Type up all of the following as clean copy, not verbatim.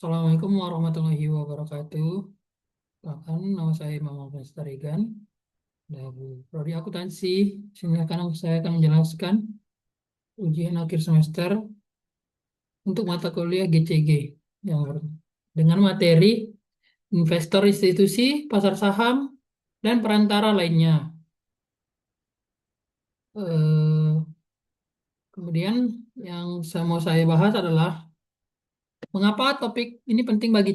Assalamualaikum warahmatullahi wabarakatuh. Bahkan nama saya Imam Alves Tarigan dari Prodi Akuntansi. Sini saya akan menjelaskan ujian akhir semester untuk mata kuliah GCG yang dengan materi investor institusi, pasar saham, dan perantara lainnya. Eh, Kemudian yang mau saya bahas adalah mengapa topik ini penting bagi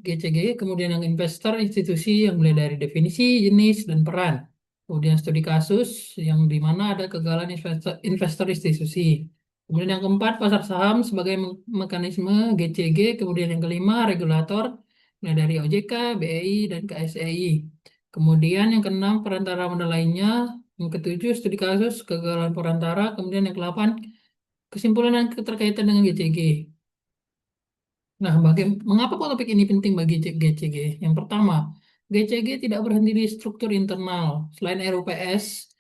GCG, kemudian yang investor, institusi yang mulai dari definisi, jenis, dan peran. Kemudian studi kasus yang di mana ada kegagalan investor institusi. Kemudian yang keempat, pasar saham sebagai mekanisme GCG. Kemudian yang kelima, regulator mulai dari OJK, BEI, dan KSEI. Kemudian yang keenam, perantara modal lainnya. Yang ketujuh, studi kasus kegagalan perantara. Kemudian yang kedelapan, kesimpulan dan keterkaitan dengan GCG. Nah, mengapa kok topik ini penting bagi GCG? Yang pertama, GCG tidak berhenti di struktur internal. Selain RUPS,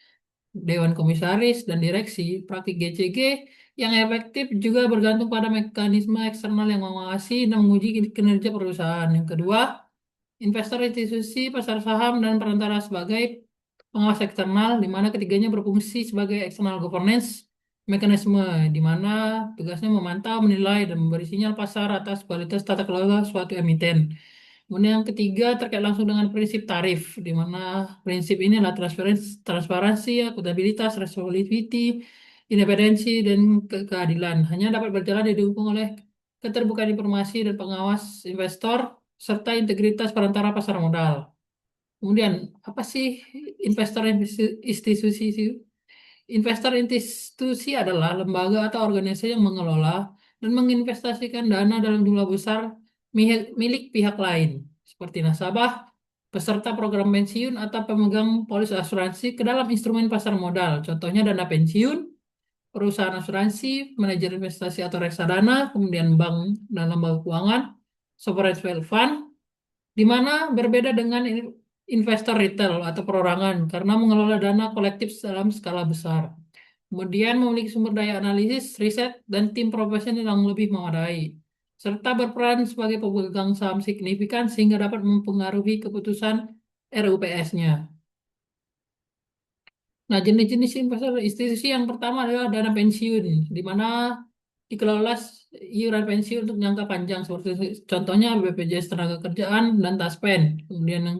Dewan Komisaris, dan Direksi, praktik GCG yang efektif juga bergantung pada mekanisme eksternal yang mengawasi dan menguji kinerja perusahaan. Yang kedua, investor institusi, pasar saham, dan perantara sebagai pengawas eksternal, di mana ketiganya berfungsi sebagai external governance mekanisme, di mana tugasnya memantau, menilai, dan memberi sinyal pasar atas kualitas tata kelola suatu emiten. Kemudian yang ketiga terkait langsung dengan prinsip tarif, di mana prinsip ini adalah transparansi, akuntabilitas, resolutivity, independensi, dan keadilan. Hanya dapat berjalan didukung oleh keterbukaan informasi dan pengawas investor, serta integritas perantara pasar modal. Kemudian, apa sih investor institusi? Investor institusi adalah lembaga atau organisasi yang mengelola dan menginvestasikan dana dalam jumlah besar milik pihak lain, seperti nasabah, peserta program pensiun, atau pemegang polis asuransi ke dalam instrumen pasar modal. Contohnya dana pensiun, perusahaan asuransi, manajer investasi atau reksadana, kemudian bank dan lembaga keuangan, sovereign wealth fund, di mana berbeda dengan investor retail atau perorangan karena mengelola dana kolektif dalam skala besar. Kemudian memiliki sumber daya analisis, riset, dan tim profesional yang lebih memadai, serta berperan sebagai pemegang saham signifikan sehingga dapat mempengaruhi keputusan RUPS-nya. Nah, jenis-jenis investor institusi yang pertama adalah dana pensiun, di mana dikelola iuran pensiun untuk jangka panjang, seperti contohnya BPJS Tenagakerjaan dan Taspen. Kemudian yang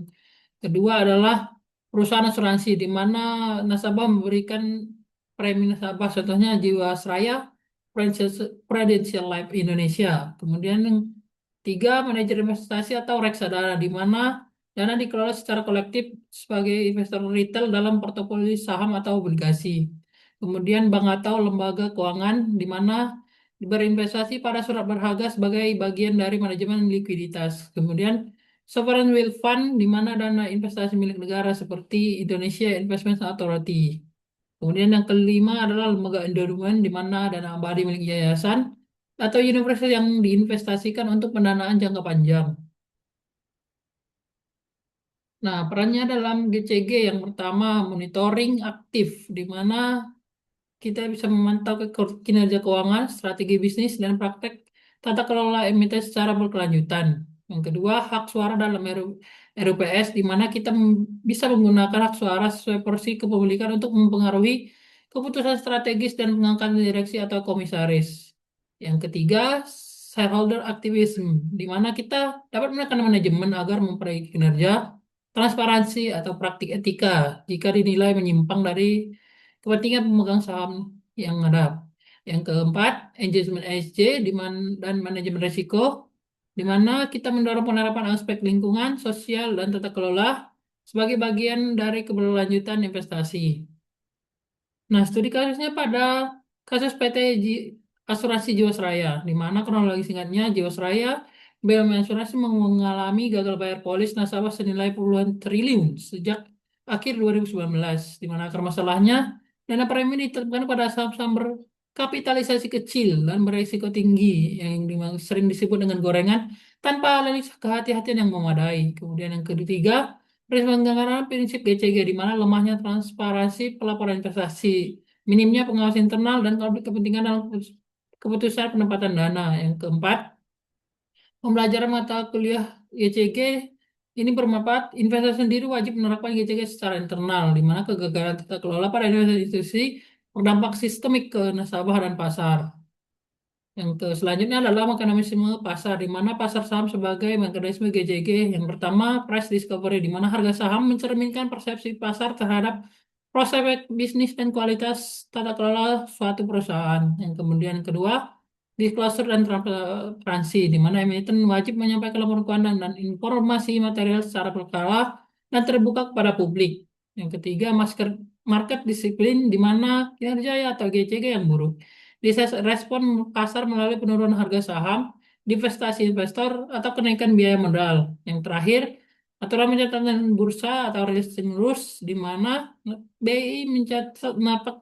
kedua adalah perusahaan asuransi, di mana nasabah memberikan premi nasabah, contohnya Jiwasraya, Prudential Life Indonesia. Kemudian yang tiga, manajer investasi atau reksadana, di mana dana dikelola secara kolektif sebagai investor retail dalam portofolio saham atau obligasi. Kemudian bank atau lembaga keuangan, di mana berinvestasi pada surat berharga sebagai bagian dari manajemen likuiditas. Kemudian sovereign wealth fund, di mana dana investasi milik negara seperti Indonesia Investment Authority. Kemudian yang kelima adalah lembaga endowment, di mana dana abadi milik yayasan atau universitas yang diinvestasikan untuk pendanaan jangka panjang. Nah, perannya dalam GCG yang pertama monitoring aktif, di mana kita bisa memantau kinerja keuangan, strategi bisnis, dan praktek tata kelola emiten secara berkelanjutan. Yang kedua, hak suara dalam RUPS, di mana kita bisa menggunakan hak suara sesuai porsi kepemilikan untuk mempengaruhi keputusan strategis dan pengangkatan direksi atau komisaris. Yang ketiga, shareholder activism, di mana kita dapat menekan manajemen agar memperbaiki kinerja, transparansi, atau praktik etika jika dinilai menyimpang dari kepentingan pemegang saham yang ada. Yang keempat, engagement ESG dan manajemen risiko, di mana kita mendorong penerapan aspek lingkungan, sosial, dan tata kelola sebagai bagian dari keberlanjutan investasi. Nah, studi kasusnya pada kasus PT Asuransi Jiwasraya, di mana kronologi singkatnya Jiwasraya BUMN Asuransi mengalami gagal bayar polis nasabah senilai puluhan triliun sejak akhir 2019, di mana akar masalahnya dana premi ditetapkan pada saham-saham berkapitalisasi kecil dan berisiko tinggi yang sering disebut dengan gorengan tanpa analisa kehati-hatian yang memadai. Kemudian yang ketiga, penyelenggaraan prinsip GCG, di mana lemahnya transparansi pelaporan investasi, minimnya pengawas internal, dan konflik kepentingan dalam keputusan penempatan dana. Yang keempat, Pembelajaran mata kuliah GCG ini bermanfaat. Investor sendiri wajib menerapkan GCG secara internal, di mana kegagalan tata kelola pada institusi berdampak sistemik ke nasabah dan pasar. Yang selanjutnya adalah mekanisme pasar, di mana pasar saham sebagai mekanisme GCG. Yang pertama, price discovery, di mana harga saham mencerminkan persepsi pasar terhadap prospek bisnis dan kualitas tata kelola suatu perusahaan. Yang kemudian kedua, disclosure dan transparansi, di mana emiten wajib menyampaikan laporan keuangan dan informasi material secara berkala dan terbuka kepada publik. Yang ketiga, market disiplin, di mana kinerja atau GCG yang buruk respon pasar melalui penurunan harga saham, divestasi investor, atau kenaikan biaya modal. Yang terakhir, aturan pencatatan bursa atau listing rules, di mana BI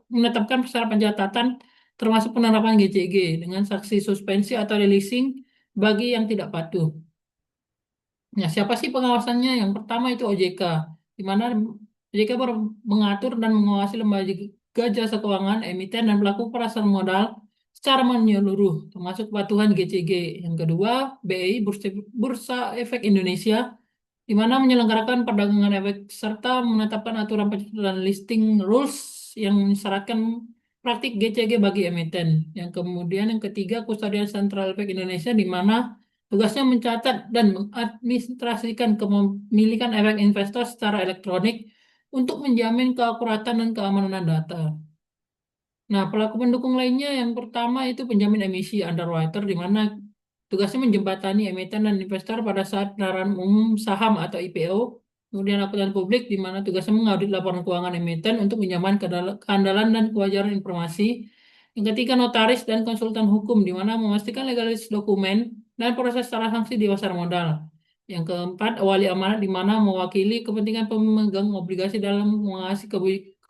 menetapkan besaran pencatatan termasuk penerapan GCG dengan sanksi suspensi atau releasing bagi yang tidak patuh. Nah, siapa sih pengawasannya? Yang pertama itu OJK, di mana OJK mengatur dan mengawasi lembaga jasa keuangan, emiten, dan pelaku pasar modal secara menyeluruh, termasuk kepatuhan GCG. Yang kedua, BEI, Bursa Efek Indonesia, di mana menyelenggarakan perdagangan efek serta menetapkan aturan pencatatan listing rules yang mensyaratkan praktik GCG bagi emiten. Yang kemudian yang ketiga, Kustodian Sentral Efek Indonesia, di mana tugasnya mencatat dan mengadministrasikan kepemilikan efek investor secara elektronik untuk menjamin keakuratan dan keamanan data. Nah, pelaku pendukung lainnya yang pertama itu penjamin emisi underwriter, di mana tugasnya menjembatani emiten dan investor pada saat penawaran umum saham atau IPO. Kemudian akuntan publik, di mana tugasnya mengaudit laporan keuangan emiten untuk menjamin keandalan dan kewajaran informasi. Yang ketiga, notaris dan konsultan hukum, di mana memastikan legalitas dokumen dan proses transaksi di pasar modal. Yang keempat, wali amanat, di mana mewakili kepentingan pemegang obligasi dalam mengawasi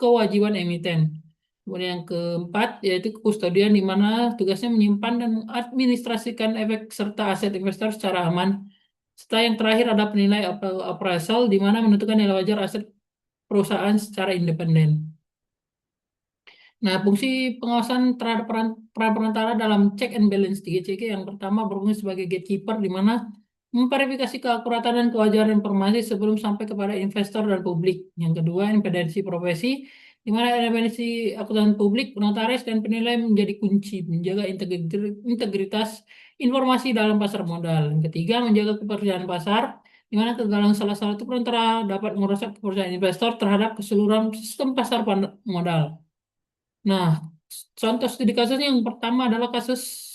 kewajiban emiten. Kemudian yang keempat yaitu kustodian, di mana tugasnya menyimpan dan mengadministrasikan efek serta aset investor secara aman. Serta yang terakhir ada penilai appraisal, di mana menentukan nilai wajar aset perusahaan secara independen. Nah, fungsi pengawasan terhadap peran perantara dalam check and balance di GCG yang pertama berfungsi sebagai gatekeeper, di mana memverifikasi keakuratan dan kewajaran informasi sebelum sampai kepada investor dan publik. Yang kedua, independensi profesi, di mana independensi akuntan publik, notaris, dan penilai menjadi kunci menjaga integritas informasi dalam pasar modal. Yang ketiga, menjaga kepercayaan pasar, di mana kegagalan salah satu perantara dapat merusak kepercayaan investor terhadap keseluruhan sistem pasar modal. Nah, contoh studi kasusnya yang pertama adalah kasus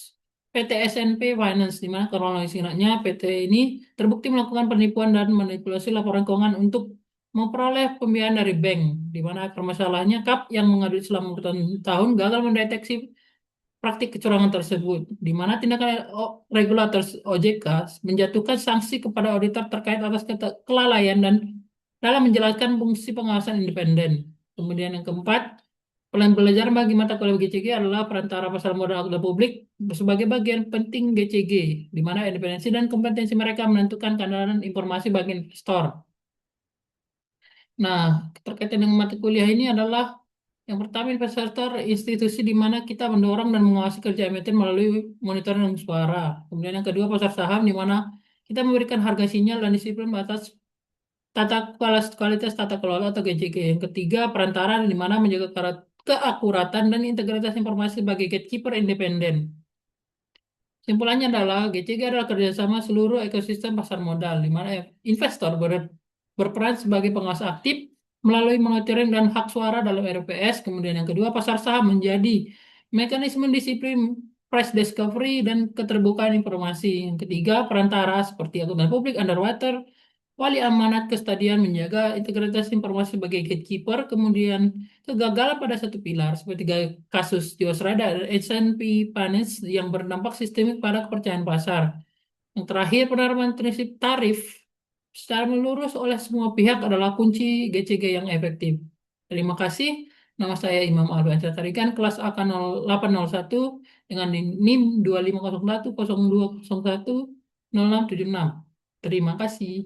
PT SNP Finance, di mana kronologisnya PT ini terbukti melakukan penipuan dan manipulasi laporan keuangan untuk memperoleh pembiayaan dari bank, di mana permasalahannya KAP yang mengadili selama bertahun-tahun gagal mendeteksi praktik kecurangan tersebut, di mana tindakan regulator OJK menjatuhkan sanksi kepada auditor terkait atas kelalaian dan dalam menjalankan fungsi pengawasan independen. Kemudian yang keempat, pembelajaran bagi mata kuliah GCG adalah perantara pasar modal dan publik sebagai bagian penting GCG, di mana independensi dan kompetensi mereka menentukan keandalan informasi bagi investor. Nah, terkait dengan mata kuliah ini adalah yang pertama investor institusi, di mana kita mendorong dan mengawasi kerja emiten melalui monitoring dan suara. Kemudian yang kedua, pasar saham, di mana kita memberikan harga sinyal dan disiplin atas kualitas tata kelola atau GCG. Yang ketiga, perantara, di mana menjaga keakuratan dan integritas informasi sebagai gatekeeper independen. Simpulannya adalah GCG adalah kerjasama seluruh ekosistem pasar modal, di mana investor berperan sebagai pengawas aktif melalui monitoring dan hak suara dalam RPS. Kemudian yang kedua, pasar saham menjadi mekanisme disiplin price discovery dan keterbukaan informasi. Yang ketiga, perantara seperti akuntan publik, underwriter, wali amanat, kustodian menjaga integritas informasi sebagai gatekeeper. Kemudian kegagalan pada satu pilar seperti kasus Jiwasraya dan S&P Finance yang berdampak sistemik pada kepercayaan pasar. Yang terakhir, penerapan prinsip tarif secara melurus oleh semua pihak adalah kunci GCG yang efektif. Terima kasih. Nama saya Imam Albansyah Tarikan, kelas AK 0801 dengan NIM 2501 0201 0676. Terima kasih.